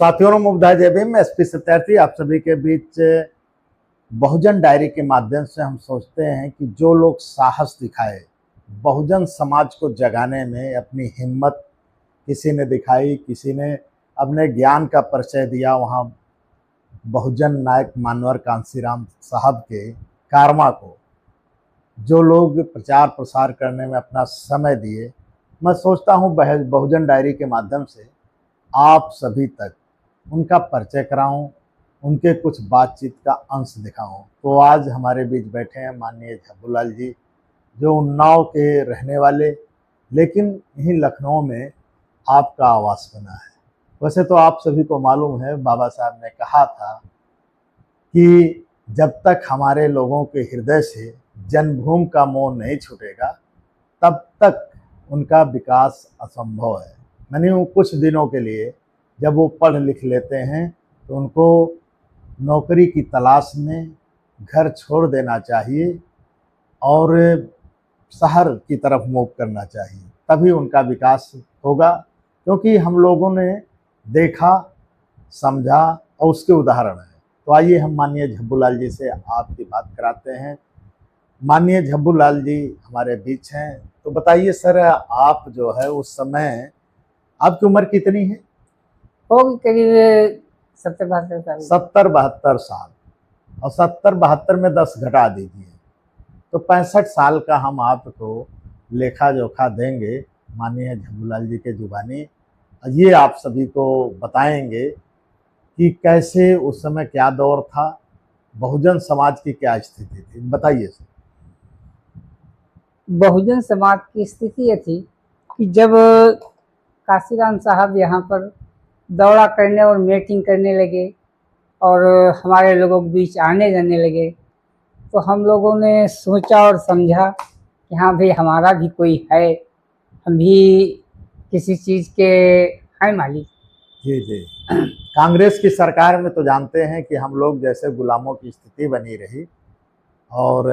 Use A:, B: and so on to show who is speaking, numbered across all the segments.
A: साथियों नमोबुद्धाय जय भीम। मैं एसपी सत्यार्थी आप सभी के बीच बहुजन डायरी के माध्यम से हम सोचते हैं कि जो लोग साहस दिखाए बहुजन समाज को जगाने में, अपनी हिम्मत किसी ने दिखाई, किसी ने अपने ज्ञान का परिचय दिया। वहाँ बहुजन नायक मानवर कांसीराम साहब के कारवा को जो लोग प्रचार प्रसार करने में अपना समय दिए, मैं सोचता हूँ बहुजन डायरी के माध्यम से आप सभी तक उनका परिचय कराऊं, उनके कुछ बातचीत का अंश दिखाऊं। तो आज हमारे बीच बैठे हैं माननीय झब्बूलाल जी, जो उन्नाव के रहने वाले, लेकिन यहीं लखनऊ में आपका आवास बना है। वैसे तो आप सभी को मालूम है, बाबा साहब ने कहा था कि जब तक हमारे लोगों के हृदय से जन्मभूमि का मोह नहीं छूटेगा तब तक उनका विकास असंभव है। मैंने कुछ दिनों के लिए जब वो पढ़ लिख लेते हैं तो उनको नौकरी की तलाश में घर छोड़ देना चाहिए और शहर की तरफ मूव करना चाहिए, तभी उनका विकास होगा। क्योंकि हम लोगों ने देखा, समझा और उसके उदाहरण है। तो आइए हम माननीय झब्बूलाल जी से आपकी बात कराते हैं। माननीय झब्बूलाल जी हमारे बीच हैं, तो बताइए सर, आप जो है उस समय आपकी उम्र कितनी है?
B: होगी करीब 70-72 साल।
A: 70-72 साल, और 70-72 में 10 घटा दीजिए तो 65 साल का हम आपको लेखा जोखा देंगे माननीय झब्बूलाल जी के जुबानी। ये आप सभी को बताएंगे कि कैसे उस समय क्या दौर था, बहुजन समाज की क्या स्थिति थी, बताइए सर।
B: बहुजन समाज की स्थिति ये थी कि जब कांसीराम साहब यहाँ पर दौरा करने और मीटिंग करने लगे और हमारे लोगों के बीच आने जाने लगे, तो हम लोगों ने सोचा और समझा कि हाँ भाई, हमारा भी कोई है, हम भी किसी चीज़ के हैं मालिक।
A: जी जी। कांग्रेस की सरकार में तो जानते हैं कि हम लोग जैसे गुलामों की स्थिति बनी रही, और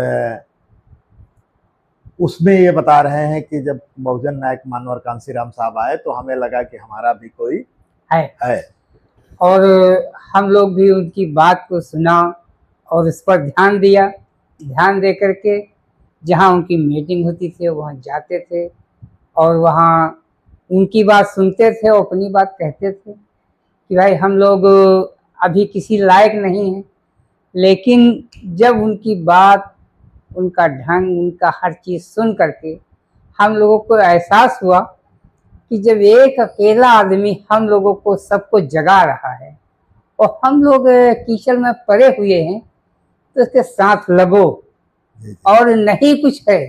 A: उसमें ये बता रहे हैं कि जब बहुजन नायक मानवर कांसीराम साहब आए तो हमें लगा कि हमारा भी कोई है।
B: और हम लोग भी उनकी बात को सुना और उस पर ध्यान दिया। ध्यान दे करके जहाँ उनकी मीटिंग होती थी वहाँ जाते थे और वहाँ उनकी बात सुनते थे और अपनी बात कहते थे कि भाई हम लोग अभी किसी लायक नहीं हैं, लेकिन जब उनकी बात, उनका ढंग, उनका हर चीज़ सुन करके हम लोगों को एहसास हुआ कि जब एक अकेला आदमी हम लोगों को सबको जगा रहा है और हम लोग कीचड़ में पड़े हुए हैं, तो उसके साथ लगो, और नहीं कुछ है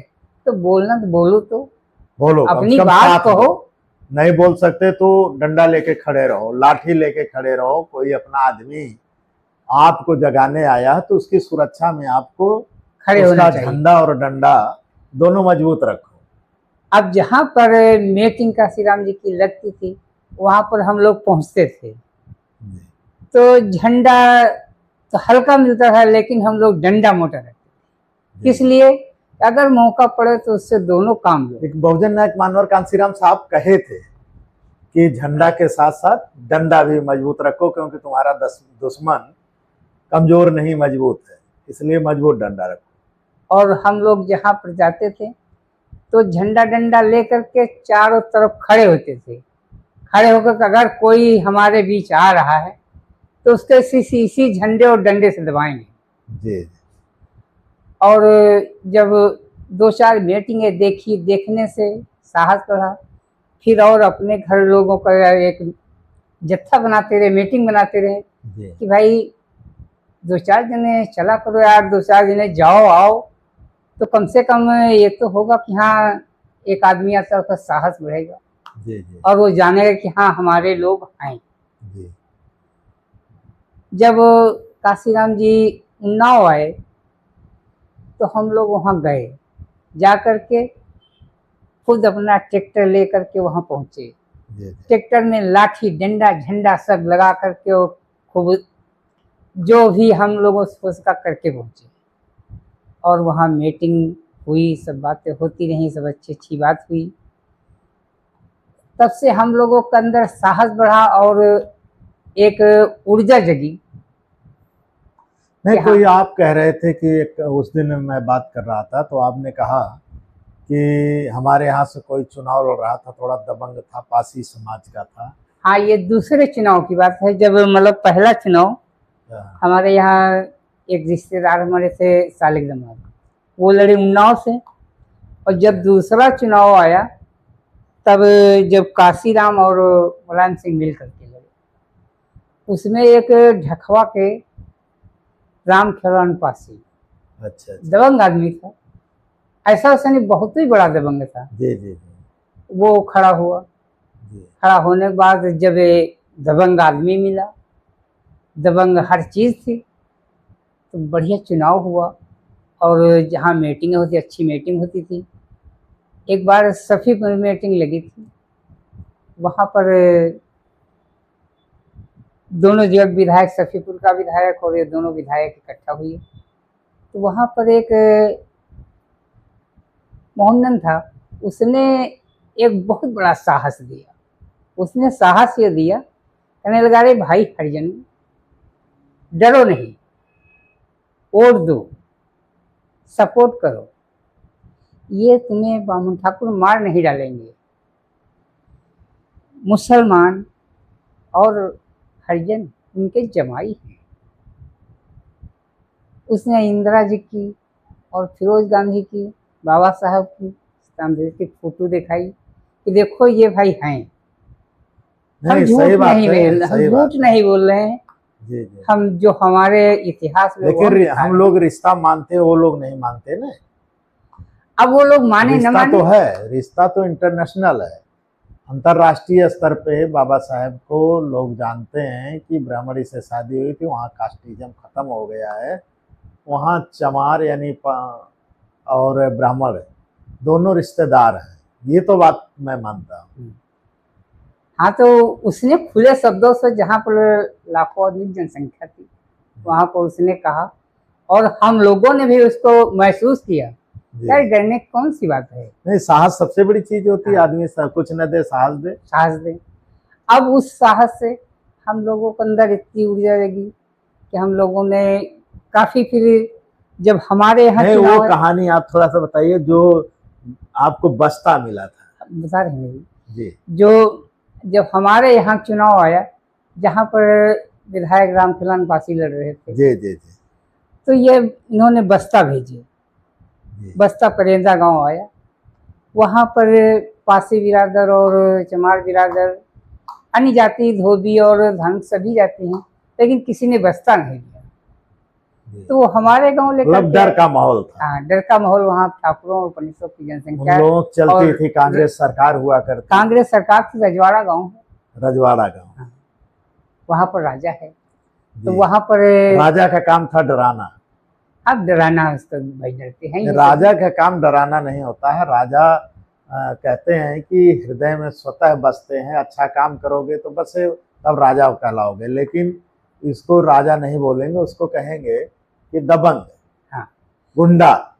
B: तो बोलना तो बोलो, तो
A: बोलो,
B: अपनी बात कहो।
A: नहीं बोल सकते तो डंडा लेके खड़े रहो, लाठी लेके खड़े रहो। कोई अपना आदमी आपको जगाने आया तो उसकी सुरक्षा में आपको
B: खड़े होना चाहिए।
A: झंडा और डंडा दोनों मजबूत रखो।
B: अब जहाँ पर मीटिंग कांसीराम जी की लगती थी वहाँ पर हम लोग पहुँचते थे, तो झंडा तो हल्का मिलता था लेकिन हम लोग डंडा मोटा रखते, इसलिए अगर मौका पड़े तो उससे दोनों काम लो।
A: एक बहुजन नायक मानवर कांसीराम साहब कहे थे कि झंडा के साथ साथ डंडा भी मजबूत रखो, क्योंकि तुम्हारा दुश्मन कमजोर नहीं मजबूत है, इसलिए मजबूत डंडा रखो।
B: और हम लोग जहाँ पर जाते थे तो झंडा डंडा लेकर के चारों तरफ खड़े होते थे। खड़े होकर अगर कोई हमारे बीच आ रहा है तो उसके इसी झंडे और डंडे से दबाएंगे।
A: जी।
B: और जब 2-4 मीटिंगें देखी, देखने से साहस बढ़ा, फिर और अपने घर लोगों का एक जत्था बनाते रहे, मीटिंग बनाते रहे कि भाई 2-4 जने चला करो यार, 2-4 जने जाओ आओ, तो कम से कम ये तो होगा कि हाँ एक आदमी आता है, उसका साहस बढ़ेगा।
A: जी जी।
B: और वो जानेगा कि हाँ हमारे लोग हैं।
A: जी।
B: जब कांसीराम जी उन्नाव आए तो हम लोग वहाँ गए, जा कर के खुद अपना ट्रैक्टर ले करके वहाँ पहुँचे। ट्रैक्टर में लाठी डंडा झंडा सब लगा करके वो खूब जो भी हम लोगों से उसका करके पहुँचे, और वहाँ मीटिंग हुई, सब बातें होती रहीं, सब अच्छी बात हुई। तब से हम लोगों के अंदर साहस बढ़ा और एक ऊर्जा जगी।
A: नहीं,
B: हाँ।
A: कोई आप कह रहे थे कि एक उस दिन मैं बात कर रहा था तो आपने कहा कि हमारे यहाँ से कोई चुनाव लड़ रहा था, थोड़ा दबंग था, पासी समाज का था।
B: हाँ, ये दूसरे चुनाव की बात है। जब मतलब पहला चुनाव हमारे यहाँ एक रिश्तेदार हमारे थे सालिक दमाद, वो लड़े उन्नाव से। और जब दूसरा चुनाव आया तब जब काशीराम और मुलायम सिंह मिल करके लड़े, उसमें एक ढखवा के राम खेलान पासी
A: अच्छा,
B: दबंग आदमी था, ऐसा उसने नहीं, बहुत ही बड़ा दबंग था।
A: जी जी जी
B: वो खड़ा हुआ।
A: जी।
B: खड़ा होने के बाद जब ये दबंग आदमी मिला, दबंग हर चीज़ थी, तो बढ़िया चुनाव हुआ। और जहाँ मीटिंग होती, अच्छी मीटिंग होती थी। एक बार सफ़ीपुर में मीटिंग लगी थी, वहाँ पर दोनों जगह विधायक, सफ़ीपुर का विधायक और ये दोनों विधायक इकट्ठा हुए। तो वहाँ पर एक मोहनन था, उसने एक बहुत बड़ा साहस दिया। उसने साहस ये दिया, कहने लगा, रे भाई हरिजन, डरो नहीं, वोट दो, सपोर्ट करो, ये तुम्हें बामन ठाकुर मार नहीं डालेंगे। मुसलमान और हरिजन उनके जमाई हैं। उसने इंदिरा जी की और फिरोज गांधी की, बाबा साहब की, आम्बेडकर की फोटो दिखाई कि देखो ये भाई हैं। हम
A: नहीं,
B: झूठ
A: सही बात
B: नहीं
A: है,
B: बोल, हम
A: सही बात
B: झूठ नहीं बोल रहे हैं।
A: जी जी।
B: हम जो हमारे इतिहास में वो
A: लेकिन
B: दिखा
A: हम
B: रहे
A: लोग
B: हैं।
A: रिश्ता मानते हैं, वो लोग नहीं मानते ना।
B: अब वो लोग माने न
A: रिश्ता
B: माने,
A: तो है, रिश्ता तो इंटरनेशनल है, अंतर्राष्ट्रीय स्तर पे बाबा साहेब को लोग जानते हैं कि ब्राह्मणी से शादी हुई थी, वहाँ कास्टिज्म खत्म हो गया है, वहाँ चमार यानी और ब्राह्मण दोनों रिश्तेदार हैं, ये तो बात मैं मानता हूँ।
B: हाँ, तो उसने खुले शब्दों से, जहाँ पर लाखों आदमी जनसंख्या थी, वहाँ पर उसने कहा, और हम लोगों ने भी उसको महसूस किया। यार डरने की कौन सी बात है।
A: नहीं, साहस सबसे बड़ी चीज होती है, आदमी कुछ न दे, साहस दे,
B: साहस दे। अब उस साहस से हम लोगों के अंदर इतनी ऊर्जा लगी कि हम लोगों ने काफी, फिर जब हमारे यहाँ
A: नहीं, वो
B: चुनाव,
A: कहानी आप थोड़ा सा बताइए जो आपको बस्ता मिला था।
B: बता रहे हैं
A: जी।
B: जो जब हमारे यहाँ चुनाव आया, जहाँ पर विधायक रामखिलान पासी लड़ रहे थे,
A: जी जी जी
B: तो ये इन्होंने बस्ता भेजे। बस्ता परेंदा गांव आया, वहाँ पर पासी बिरादर और चमार बिरादर, अन्य जाति, धोबी और धन सभी जाति हैं, लेकिन किसी ने बस्ता नहीं दिया। तो हमारे गांव लेकर
A: डर का माहौल था।
B: हाँ, डर का माहौल। वहाँ ठाकुरों और पंडितों की जनसंख्या,
A: लोग चलती थी, कांग्रेस सरकार हुआ करती,
B: कांग्रेस सरकार थी। रजवाड़ा गांव है,
A: रजवाड़ा गांव,
B: वहाँ पर राजा है, तो वहाँ पर
A: राजा का काम था डराना।
B: अब डराना उसको भाई डरते हैं।
A: राजा का काम डराना नहीं होता है। राजा कहते हैं कि हृदय में स्वतः बसते हैं, अच्छा काम करोगे तो बस तब राजा कहलाओगे, लेकिन इसको राजा नहीं बोलेंगे, उसको कहेंगे कि दबंग,
B: हाँ,
A: गुंडा,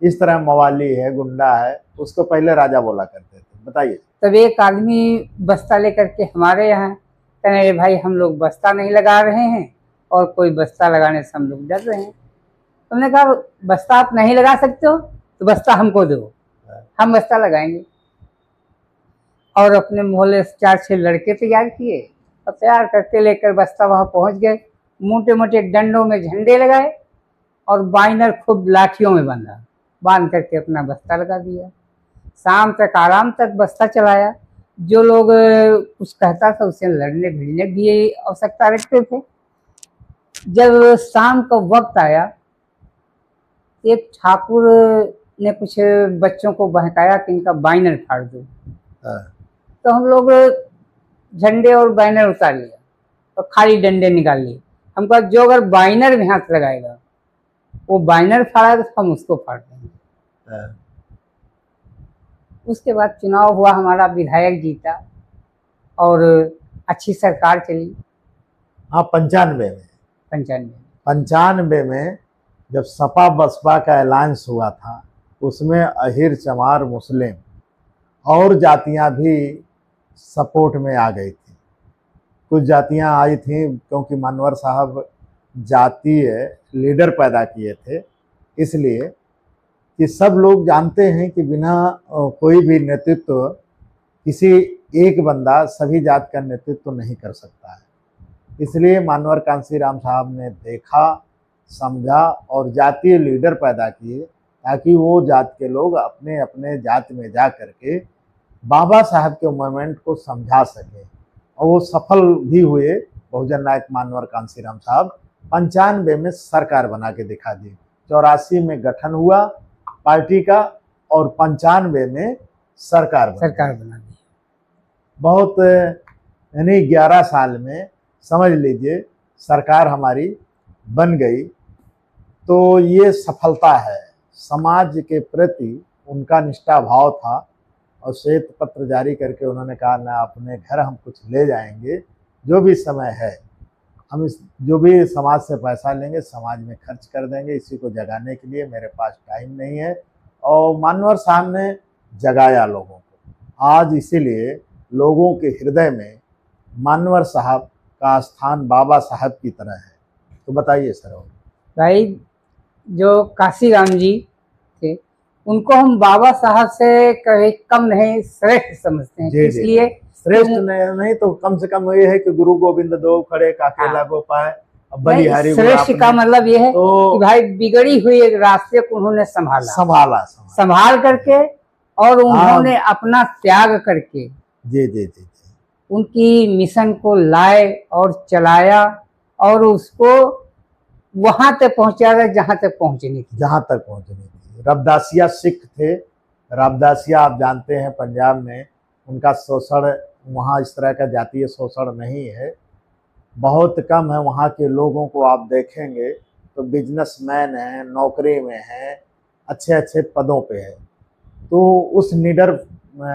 A: इस तरह मवाली है, गुंडा है, उसको पहले राजा बोला करते थे। बताइए।
B: तब एक आदमी बस्ता लेकर के हमारे यहाँ कहने, भाई हम लोग बस्ता नहीं लगा रहे हैं और कोई बस्ता लगाने से हम लोग डर रहे हैं। तुमने कहा बस्ता आप नहीं लगा सकते हो तो बस्ता हमको दो, हम बस्ता लगाएंगे। और अपने मोहल्ले से 4-6 लड़के तैयार किए और तैयार करके लेकर बस्ता वहाँ पहुँच गए। मोटे मोटे डंडों में झंडे लगाए और बाइनर खूब लाठियों में बांध करके अपना बस्ता लगा दिया। शाम तक आराम तक बस्ता चलाया। जो लोग कुछ कहता था उससे लड़ने भिड़ने की आवश्यकता रखते थे। जब शाम का वक्त आया, एक ठाकुर ने कुछ बच्चों को बहकाया कि इनका बाइनर फाड़ दो। तो हम लोग झंडे और बैनर उतार लिया और खाली डंडे निकाल लिए। हम कहा जो अगर बाइनर में हाथ लगाएगा, वो बाइनर फाड़ा तो हम उसको फाड़ देंगे। उसके बाद चुनाव हुआ, हमारा विधायक जीता और अच्छी सरकार चली।
A: हाँ, 95 में जब सपा बसपा का अलायंस हुआ था, उसमें अहिर, चमार, मुस्लिम और जातियां भी सपोर्ट में आ गई थी। कुछ जातियां आई थी, क्योंकि मानवर साहब जातीय लीडर पैदा किए थे, इसलिए कि सब लोग जानते हैं कि बिना कोई भी नेतृत्व, किसी एक बंदा सभी जात का नेतृत्व नहीं कर सकता है। इसलिए मानवर कांसीराम साहब ने देखा, समझा और जातीय लीडर पैदा किए, ताकि वो जात के लोग अपने अपने जात में जा करके बाबा साहब के मूवमेंट को समझा सके, और वो सफल भी हुए। बहुजन नायक मानवर कांसीराम साहब 95 में सरकार बना के दिखा दी। 84 में गठन हुआ पार्टी का और 95 में सरकार
B: बना दी।
A: बहुत यानी 11 साल में समझ लीजिए सरकार हमारी बन गई। तो ये सफलता है। समाज के प्रति उनका निष्ठा भाव था, और श्वेत पत्र जारी करके उन्होंने कहा ना अपने घर हम कुछ ले जाएंगे, जो भी समय है हम इस जो भी समाज से पैसा लेंगे समाज में खर्च कर देंगे, इसी को जगाने के लिए मेरे पास टाइम नहीं है। और मानवर साहब ने जगाया लोगों को। आज इसीलिए लोगों के हृदय में मानवर साहब का स्थान बाबा साहब की तरह है। तो बताइए सर।
B: भाई जो काशीराम जी थे उनको हम बाबा साहब से कभी कम नहीं, श्रेष्ठ समझते हैं। इसलिए
A: श्रेष्ठ नहीं तो कम से कम ये है कि गुरु गोविंद दो खड़े काकेला गोपाय बलिहारी।
B: श्रेष्ठ का मतलब ये है कि भाई बिगड़ी हुई एक रास्ते को उन्होंने संभाल करके, और उन्होंने अपना त्याग करके
A: जी
B: उनकी मिशन को लाए और चलाया, और उसको वहां तक पहुंचाया जहां तक पहुंचनी थी।
A: रबदासिया सिख थे। रबदासिया आप जानते हैं पंजाब में उनका शोषण, वहाँ इस तरह का जातीय शोषण नहीं है, बहुत कम है। वहाँ के लोगों को आप देखेंगे तो बिजनेसमैन हैं, नौकरी में हैं, अच्छे अच्छे पदों पे है। तो उस निडर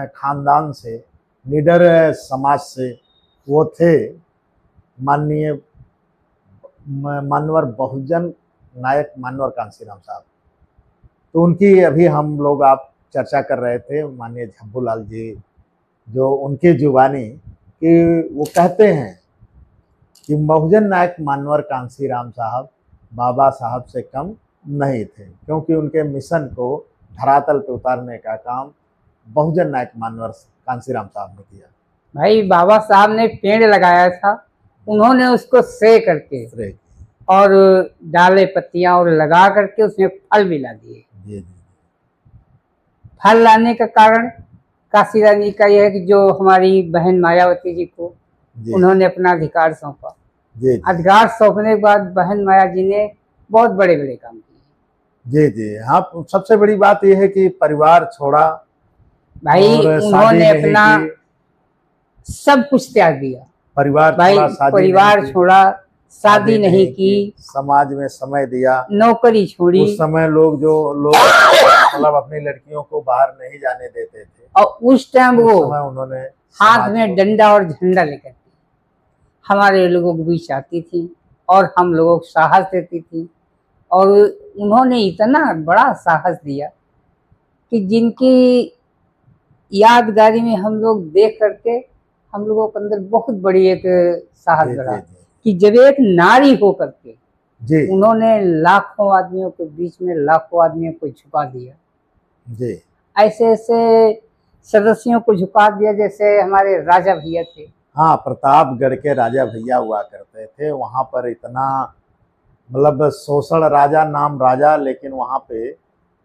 A: खानदान से, निडर समाज से वो थे माननीय मानवर बहुजन नायक मानवर कांसीराम साहब। तो उनकी अभी हम लोग आप चर्चा कर रहे थे, माननीय झब्बूलाल जी, जो उनकी जुबानी कि वो कहते हैं कि बहुजन नायक मानवर कांसीराम साहब बाबा साहब से कम नहीं थे, क्योंकि उनके मिशन को धरातल पे उतारने का काम बहुजन नायक मानवर कांसीराम साहब ने किया।
B: भाई बाबा साहब ने पेड़ लगाया था, उन्होंने उसको स्प्रे करके और डाले पत्तियां और लगा करके उसमें फल भी ला दिए। फल लाने का कारण काशीराम जी का यह है कि जो हमारी बहन मायावती जी को उन्होंने अपना अधिकार सौंपा। अधिकार सौंपने के बाद बहन माया जी ने बहुत बड़े बड़े काम किए।
A: जी हाँ, सबसे बड़ी बात यह है कि परिवार छोड़ा
B: भाई, उन्होंने अपना सब कुछ त्याग दिया। परिवार छोड़ा, शादी नहीं की,
A: समाज में समय दिया,
B: नौकरी छोड़ी।
A: उस समय लोग मतलब अपनी लड़कियों को बाहर नहीं जाने देते थे,
B: और उस टाइम वो
A: उन्होंने
B: हाथ में डंडा और झंडा लेकर हमारे लोगों के बीच आती थी और हम लोगों को साहस देती थी। और उन्होंने इतना बड़ा साहस दिया कि जिनकी यादगारी में हम लोग देख करके हम लोगों के अंदर बहुत बड़ी एक साहस बढ़ा कि जब एक नारी हो करके उन्होंने लाखों आदमियों के बीच में लाखों आदमियों को झुका दिया। ऐसे ऐसे सदस्यों को झुका दिया जैसे हमारे राजा भैया थे।
A: हाँ, प्रतापगढ़ के राजा भैया हुआ करते थे। वहाँ पर इतना मतलब शोषण, राजा नाम राजा, लेकिन वहाँ पे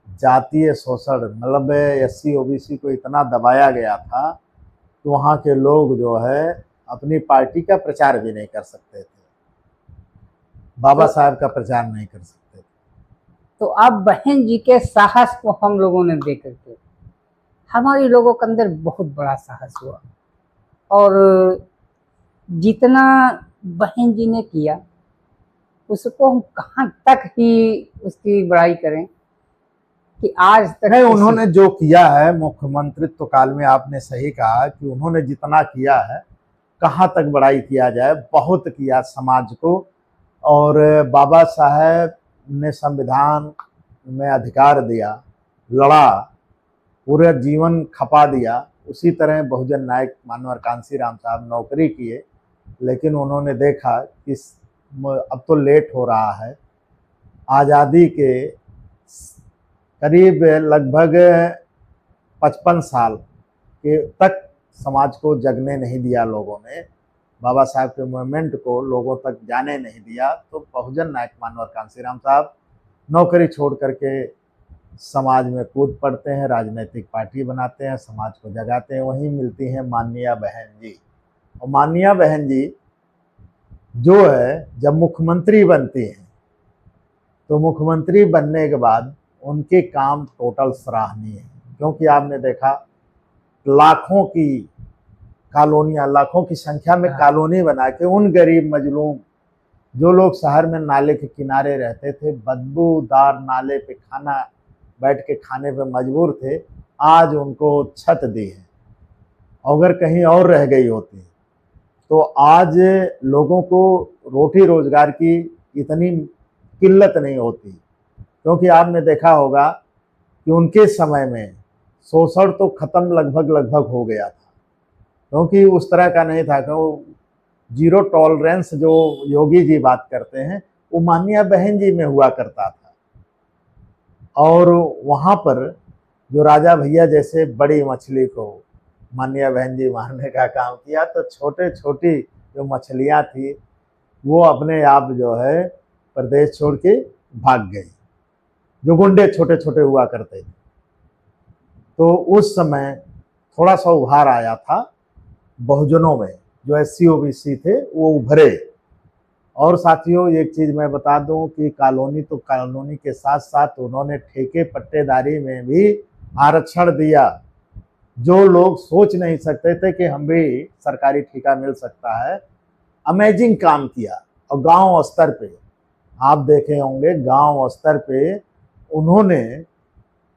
A: जातीय शोषण, मतलब SC OBC को इतना दबाया गया था कि वहाँ के लोग जो है अपनी पार्टी का प्रचार भी नहीं कर सकते थे, बाबा साहब का प्रचार नहीं कर सकते थे।
B: तो अब बहन जी के साहस को हम लोगों ने देख करके हमारे लोगों के अंदर बहुत बड़ा साहस हुआ। और जितना बहन जी ने किया उसको हम कहाँ तक ही उसकी बड़ाई करें कि आज तक
A: नहीं, उन्होंने जो किया है मुख्यमंत्रित्व काल में, आपने सही कहा कि उन्होंने जितना किया है कहाँ तक बड़ाई किया जाए, बहुत किया समाज को। और बाबा साहब ने संविधान में अधिकार दिया, लड़ा, पूरा जीवन खपा दिया। उसी तरह बहुजन नायक मानवर कांसीराम साहब नौकरी किए लेकिन उन्होंने देखा कि अब तो लेट हो रहा है। आज़ादी के करीब लगभग 55 साल के तक समाज को जगने नहीं दिया लोगों ने, बाबा साहब के मूवमेंट को लोगों तक जाने नहीं दिया। तो बहुजन नायक मानवर कांशीराम साहब नौकरी छोड़ करके समाज में कूद पड़ते हैं, राजनीतिक पार्टी बनाते हैं, समाज को जगाते हैं। वहीं मिलती हैं माननीय बहन जी, और माननीय बहन जी जो है जब मुख्यमंत्री बनती हैं तो मुख्यमंत्री बनने के बाद उनके काम टोटल सराहनीय है, क्योंकि आपने देखा लाखों की कॉलोनियाँ, लाखों की संख्या में कॉलोनी बना के उन गरीब मजलूम जो लोग शहर में नाले के किनारे रहते थे, बदबूदार नाले पे खाना बैठ के खाने पे मजबूर थे, आज उनको छत दी है। अगर कहीं और रह गई होती तो आज लोगों को रोटी रोजगार की इतनी किल्लत नहीं होती। क्योंकि आपने देखा होगा कि उनके समय में शोषण तो खत्म लगभग हो गया था, क्योंकि उस तरह का नहीं था कि वो जीरो टॉलरेंस जो योगी जी बात करते हैं वो माननीय बहन जी में हुआ करता था। और वहाँ पर जो राजा भैया जैसे बड़ी मछली को माननीय बहन जी मारने का काम किया, तो छोटे छोटी जो मछलियाँ थी वो अपने आप जो है प्रदेश छोड़ के भाग गई, जो गुंडे छोटे छोटे हुआ करते थे। तो उस समय थोड़ा सा उभार आया था बहुजनों में, जो SC OBC थे वो उभरे। और साथियों एक चीज़ मैं बता दूं कि कॉलोनी तो कॉलोनी के साथ साथ उन्होंने ठेके पट्टेदारी में भी आरक्षण दिया। जो लोग सोच नहीं सकते थे कि हम भी सरकारी ठेका मिल सकता है, अमेजिंग काम किया। और गांव स्तर पे आप देखे होंगे, गांव स्तर पे उन्होंने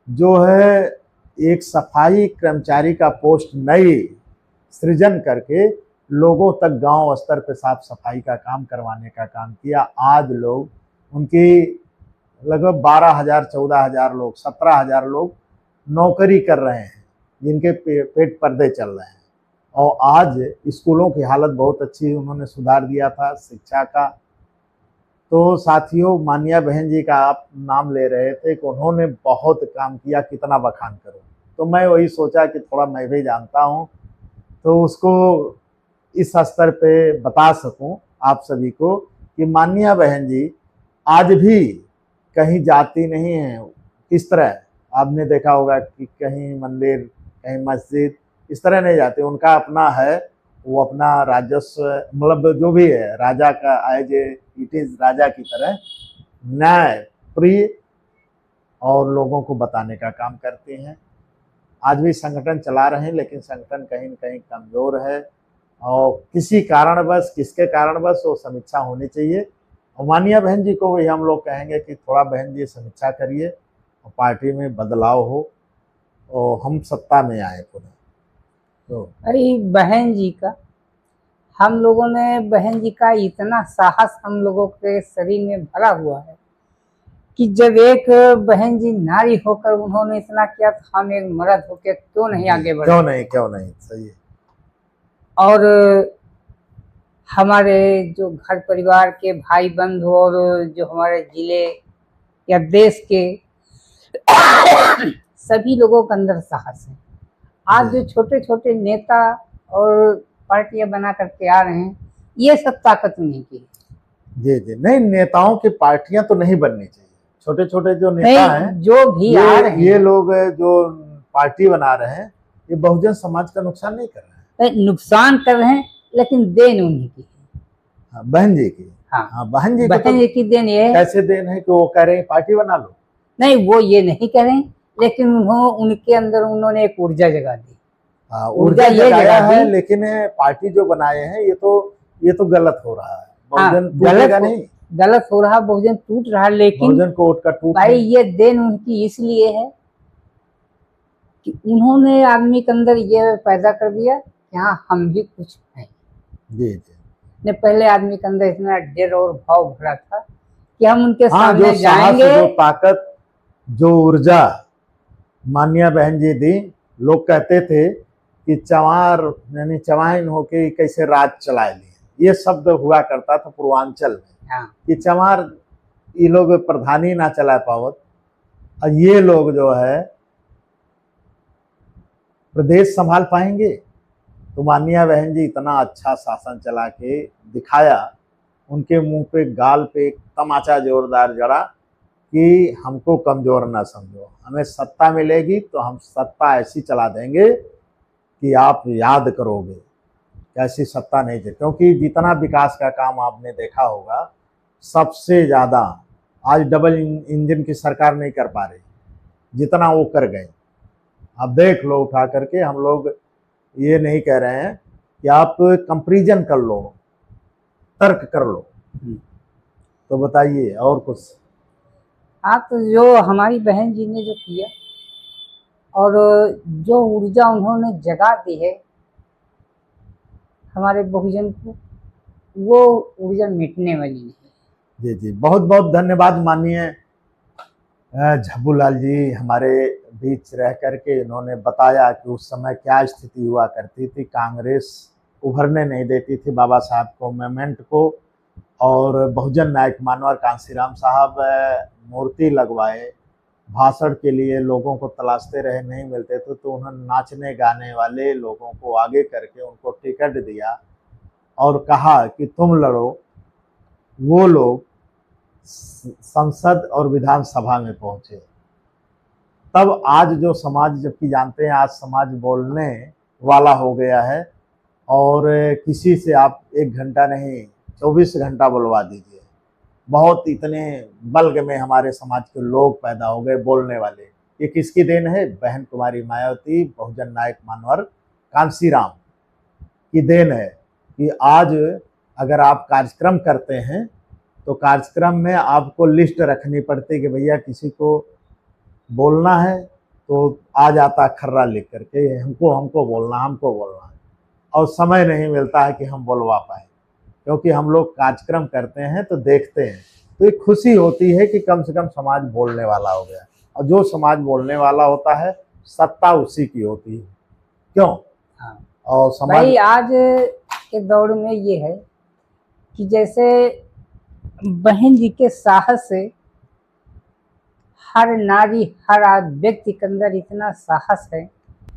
A: जो है एक सफाई कर्मचारी का पोस्ट नई सृजन करके लोगों तक गांव स्तर पे साफ सफाई का काम करवाने का काम किया। आज लोग उनकी लगभग 12,000 14,000 लोग 17,000 लोग नौकरी कर रहे हैं, जिनके पेट पर्दे चल रहे हैं। और आज स्कूलों की हालत बहुत अच्छी उन्होंने सुधार दिया था, शिक्षा का। तो साथियों माननीय बहन जी का आप नाम ले रहे थे कि उन्होंने बहुत काम किया, कितना बखान करूं। तो मैं वही सोचा कि थोड़ा मैं भी जानता हूं तो उसको इस स्तर पे बता सकूं आप सभी को कि माननीय बहन जी आज भी कहीं जाती नहीं है। किस तरह आपने देखा होगा कि कहीं मंदिर, कहीं मस्जिद, इस तरह नहीं जाते। उनका अपना है, वो अपना राजस्व मतलब जो भी है राजा का एज इट इज राजा की तरह न्याय प्रिय और लोगों को बताने का काम करते हैं। आज भी संगठन चला रहे हैं, लेकिन संगठन कहीं न कहीं कमजोर है और किसी कारणवश, किसके कारणवश वो समीक्षा होनी चाहिए। और माननीय बहन जी को भी हम लोग कहेंगे कि थोड़ा बहन जी समीक्षा करिए और पार्टी में बदलाव हो और हम सत्ता में आए पुनः। तो
B: अरे बहन जी का, हम लोगों ने बहन जी का इतना साहस हम लोगों के शरीर में भरा हुआ है कि जब एक बहन जी नारी होकर उन्होंने इतना किया, तो हम एक मर्द होकर क्यों नहीं आगे बढ़े?
A: क्यों नहीं, सही है।
B: और हमारे जो घर परिवार के भाई बंधु और जो हमारे जिले या देश के सभी लोगों के अंदर साहस है। आज जो छोटे छोटे नेता और पार्टियां बना करके आ रहे हैं, ये सब ताकत नहीं की।
A: जी जी, नहीं, नेताओं की पार्टियां तो नहीं बननी चाहिए। छोटे छोटे जो नेता हैं,
B: जो भी आ रहे हैं,
A: ये लोग जो पार्टी बना रहे हैं, ये बहुजन समाज का नुकसान नहीं कर रहे हैं।
B: नुकसान कर रहे हैं, लेकिन देन उन्हीं की है।
A: हाँ, बहन जी की।
B: हाँ,
A: बहन जी
B: की देन ये है।
A: कैसे देन है कि वो कह रहे हैं पार्टी बना लो?
B: नहीं, वो ये नहीं कह रहे, लेकिन उनके अंदर उन्होंने एक ऊर्जा जगा दी।
A: हाँ, ऊर्जा ये जगा है, लेकिन पार्टी जो बनाए हैं ये तो गलत हो रहा है। बहुजन टूटेगा नहीं,
B: गलत हो रहा, बहुजन टूट रहा। लेकिन
A: बहुजन को वोट का टूट
B: भाई ये देन उनकी इसलिए है कि उन्होंने आदमी के अंदर ये पैदा कर दिया कि हाँ हम भी कुछ हैं।
A: जी जी,
B: ने पहले आदमी के अंदर इतना डर और भाव भरा था कि हम उनके सामने जाएंगे।
A: जो ताकत, जो ऊर्जा माननीय बहन जी दी। लोग कहते थे कि चंवार यानी चवाइन होके कैसे राज चला लिए, ये शब्द हुआ करता था पूर्वांचल में
B: हाँ
A: कि चमार ये लोग प्रधानी ना चला पावत और ये लोग जो है प्रदेश संभाल पाएंगे। तो माननीय बहन जी इतना अच्छा शासन चला के दिखाया, उनके मुंह पे गाल पे एक तमाचा जोरदार जड़ा कि हमको कमजोर ना समझो, हमें सत्ता मिलेगी तो हम सत्ता ऐसी चला देंगे कि आप याद करोगे कैसी सत्ता नहीं थी। क्योंकि जितना विकास का काम आपने देखा होगा, सबसे ज़्यादा आज डबल इंजन की सरकार नहीं कर पा रही जितना वो कर गए। अब देख लो उठा करके, हम लोग ये नहीं कह रहे हैं कि आप कंपैरिजन कर लो, तर्क कर लो। तो बताइए और कुछ।
B: हाँ, तो जो हमारी बहन जी ने जो किया और जो ऊर्जा उन्होंने जगा दी है हमारे बहुजन को, वो ऊर्जा मिटने वाली नहीं।
A: जी जी, बहुत बहुत धन्यवाद माननीय झब्बूलाल जी, हमारे बीच रह करके इन्होंने बताया कि उस समय क्या स्थिति हुआ करती थी। कांग्रेस उभरने नहीं देती थी बाबा साहब को, मूवमेंट को, और बहुजन नायक मानवर कांसीराम साहब मूर्ति लगवाए, भाषण के लिए लोगों को तलाशते रहे, नहीं मिलते थे तो उन्होंने नाचने गाने वाले लोगों को आगे करके उनको टिकट दिया और कहा कि तुम लड़ो। वो लोग संसद और विधानसभा में पहुंचे। तब आज जो समाज, जबकि जानते हैं आज समाज बोलने वाला हो गया है और किसी से आप 1 घंटा नहीं 24 घंटा बुलवा दीजिए। बहुत इतने बल्क में हमारे समाज के लोग पैदा हो गए बोलने वाले। ये किसकी देन है? बहन कुमारी मायावती, बहुजन नायक मानवर कांसीराम की देन है कि आज अगर आप कार्यक्रम करते हैं तो कार्यक्रम में आपको लिस्ट रखनी पड़ती है कि भैया किसी को बोलना है तो आ जाता खर्रा लिख करके, हमको बोलना है, और समय नहीं मिलता है कि हम बोलवा पाए। क्योंकि हम लोग कार्यक्रम करते हैं तो देखते हैं, तो एक खुशी होती है कि कम से कम समाज बोलने वाला हो गया। और जो समाज बोलने वाला होता है सत्ता उसी की होती है। क्यों?
B: हाँ
A: और समाज
B: भाई, आज के दौर में ये है कि जैसे बहन जी के साहस से हर नारी, हर व्यक्ति के अंदर इतना साहस है